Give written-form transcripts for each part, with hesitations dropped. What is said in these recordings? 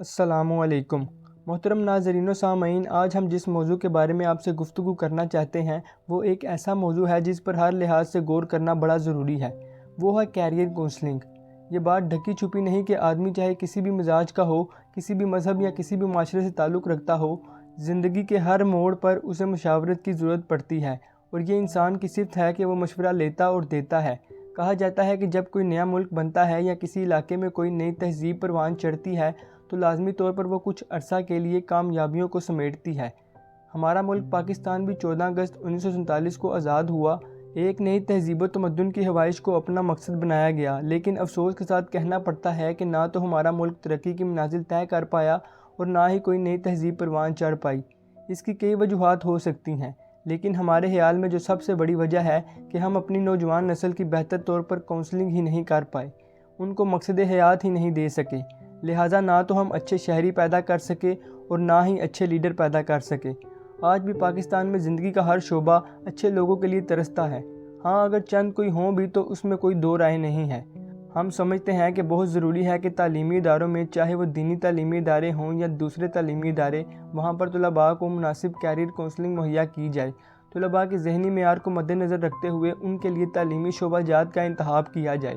السلام علیکم محترم ناظرین و سامعین، آج ہم جس موضوع کے بارے میں آپ سے گفتگو کرنا چاہتے ہیں وہ ایک ایسا موضوع ہے جس پر ہر لحاظ سے غور کرنا بڑا ضروری ہے، وہ ہے کیریئر کونسلنگ۔ یہ بات ڈھکی چھپی نہیں کہ آدمی چاہے کسی بھی مزاج کا ہو، کسی بھی مذہب یا کسی بھی معاشرے سے تعلق رکھتا ہو، زندگی کے ہر موڑ پر اسے مشاورت کی ضرورت پڑتی ہے، اور یہ انسان کی صفت ہے کہ وہ مشورہ لیتا اور دیتا ہے۔ کہا جاتا ہے کہ جب کوئی نیا ملک بنتا ہے یا کسی علاقے میں کوئی نئی تہذیب پروان چڑھتی ہے تو لازمی طور پر وہ کچھ عرصہ کے لیے کامیابیوں کو سمیٹتی ہے۔ ہمارا ملک پاکستان بھی 14 اگست 1947 کو آزاد ہوا، ایک نئی تہذیب و تمدن کی حوائش کو اپنا مقصد بنایا گیا، لیکن افسوس کے ساتھ کہنا پڑتا ہے کہ نہ تو ہمارا ملک ترقی کی منازل طے کر پایا اور نہ ہی کوئی نئی تہذیب پروان چڑھ پائی۔ اس کی کئی وجوہات ہو سکتی ہیں، لیکن ہمارے خیال میں جو سب سے بڑی وجہ ہے کہ ہم اپنی نوجوان نسل کی بہتر طور پر کونسلنگ ہی نہیں کر پائے، ان کو مقصد حیات ہی نہیں دے سکے، لہٰذا نہ تو ہم اچھے شہری پیدا کر سکے اور نہ ہی اچھے لیڈر پیدا کر سکے۔ آج بھی پاکستان میں زندگی کا ہر شعبہ اچھے لوگوں کے لیے ترستا ہے، ہاں اگر چند کوئی ہوں بھی تو اس میں کوئی دو رائے نہیں ہے۔ ہم سمجھتے ہیں کہ بہت ضروری ہے کہ تعلیمی اداروں میں، چاہے وہ دینی تعلیمی ادارے ہوں یا دوسرے تعلیمی ادارے، وہاں پر طلباء کو مناسب کیریئر کونسلنگ مہیا کی جائے۔ طلباء کے ذہنی معیار کو مد نظر رکھتے ہوئے ان کے لیے تعلیمی شعبہ جات کا انتخاب کیا جائے۔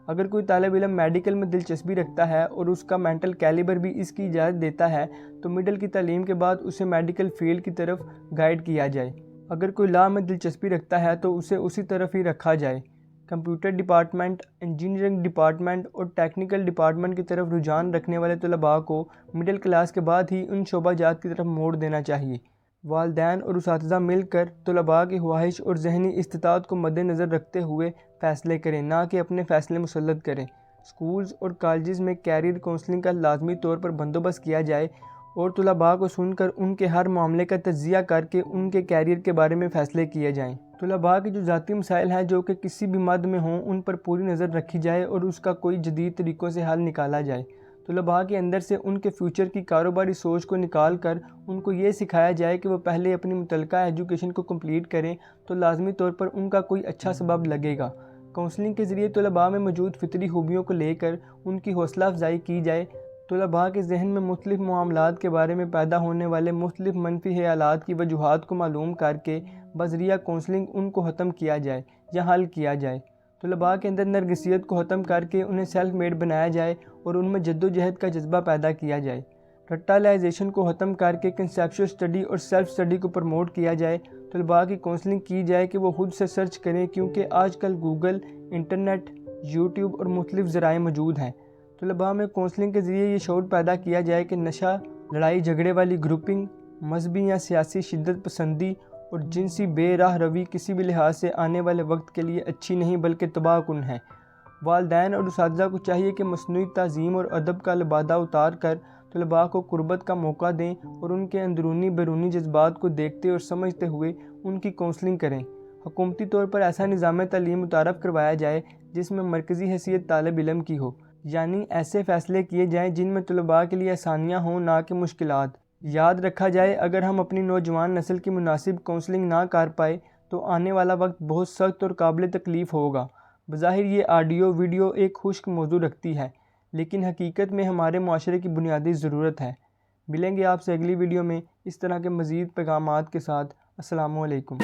اگر کوئی طالب علم میڈیکل میں دلچسپی رکھتا ہے اور اس کا مینٹل کیلیبر بھی اس کی اجازت دیتا ہے تو مڈل کی تعلیم کے بعد اسے میڈیکل فیلڈ کی طرف گائیڈ کیا جائے۔ اگر کوئی لاء میں دلچسپی رکھتا ہے تو اسے اسی طرف ہی رکھا جائے۔ کمپیوٹر ڈپارٹمنٹ، انجینئرنگ ڈپارٹمنٹ اور ٹیکنیکل ڈپارٹمنٹ کی طرف رجحان رکھنے والے طلباء کو مڈل کلاس کے بعد ہی ان شعبہ جات کی طرف موڑ دینا چاہیے۔ والدین اور اساتذہ مل کر طلباء کی خواہش اور ذہنی استطاعت کو مد نظر رکھتے ہوئے فیصلے کریں، نہ کہ اپنے فیصلے مسلط کریں۔ سکولز اور کالجز میں کیریئر کونسلنگ کا لازمی طور پر بندوبست کیا جائے اور طلباء کو سن کر ان کے ہر معاملے کا تجزیہ کر کے ان کے کیریئر کے بارے میں فیصلے کیے جائیں۔ طلباء کے جو ذاتی مسائل ہیں جو کہ کسی بھی مد میں ہوں ان پر پوری نظر رکھی جائے اور اس کا کوئی جدید طریقوں سے حل نکالا جائے۔ طلباء کے اندر سے ان کے فیوچر کی کاروباری سوچ کو نکال کر ان کو یہ سکھایا جائے کہ وہ پہلے اپنی متعلقہ ایجوکیشن کو کمپلیٹ کریں تو لازمی طور پر ان کا کوئی اچھا سبب لگے گا۔ کونسلنگ کے ذریعے طلباء میں موجود فطری خوبیوں کو لے کر ان کی حوصلہ افزائی کی جائے، طلباء کے ذہن میں مختلف معاملات کے بارے میں پیدا ہونے والے مختلف منفی خیالات کی وجوہات کو معلوم کر کے بذریعہ کونسلنگ ان کو ختم کیا جائے یا حل کیا جائے۔ طلباء کے اندر نرگسیت کو ختم کر کے انہیں سیلف میڈ بنایا جائے اور ان میں جد و جہد کا جذبہ پیدا کیا جائے۔ رٹالائزیشن کو ختم کر کے کنسیپچول اسٹڈی اور سیلف اسٹڈی کو پروموٹ کیا جائے۔ طلباء کی کونسلنگ کی جائے کہ وہ خود سے سرچ کریں، کیونکہ آج کل گوگل، انٹرنیٹ، یوٹیوب اور مختلف ذرائع موجود ہیں۔ طلباء میں کونسلنگ کے ذریعے یہ شعور پیدا کیا جائے کہ نشہ، لڑائی جھگڑے والی گروپنگ، مذہبی یا سیاسی شدت پسندی اور جنسی بے راہ روی کسی بھی لحاظ سے آنے والے وقت کے لیے اچھی نہیں بلکہ تباہ کن ہے۔ والدین اور اساتذہ کو چاہیے کہ مصنوعی تعظیم اور ادب کا لبادہ اتار کر طلباء کو قربت کا موقع دیں اور ان کے اندرونی بیرونی جذبات کو دیکھتے اور سمجھتے ہوئے ان کی کونسلنگ کریں۔ حکومتی طور پر ایسا نظام تعلیم متعارف کروایا جائے جس میں مرکزی حیثیت طالب علم کی ہو، یعنی ایسے فیصلے کیے جائیں جن میں طلباء کے لیے آسانیاں ہوں نہ کہ مشکلات۔ یاد رکھا جائے اگر ہم اپنی نوجوان نسل کی مناسب کونسلنگ نہ کر پائے تو آنے والا وقت بہت سخت اور قابل تکلیف ہوگا۔ بظاہر یہ آڈیو ویڈیو ایک خشک موضوع رکھتی ہے، لیکن حقیقت میں ہمارے معاشرے کی بنیادی ضرورت ہے۔ ملیں گے آپ سے اگلی ویڈیو میں اس طرح کے مزید پیغامات کے ساتھ۔ السلام علیکم۔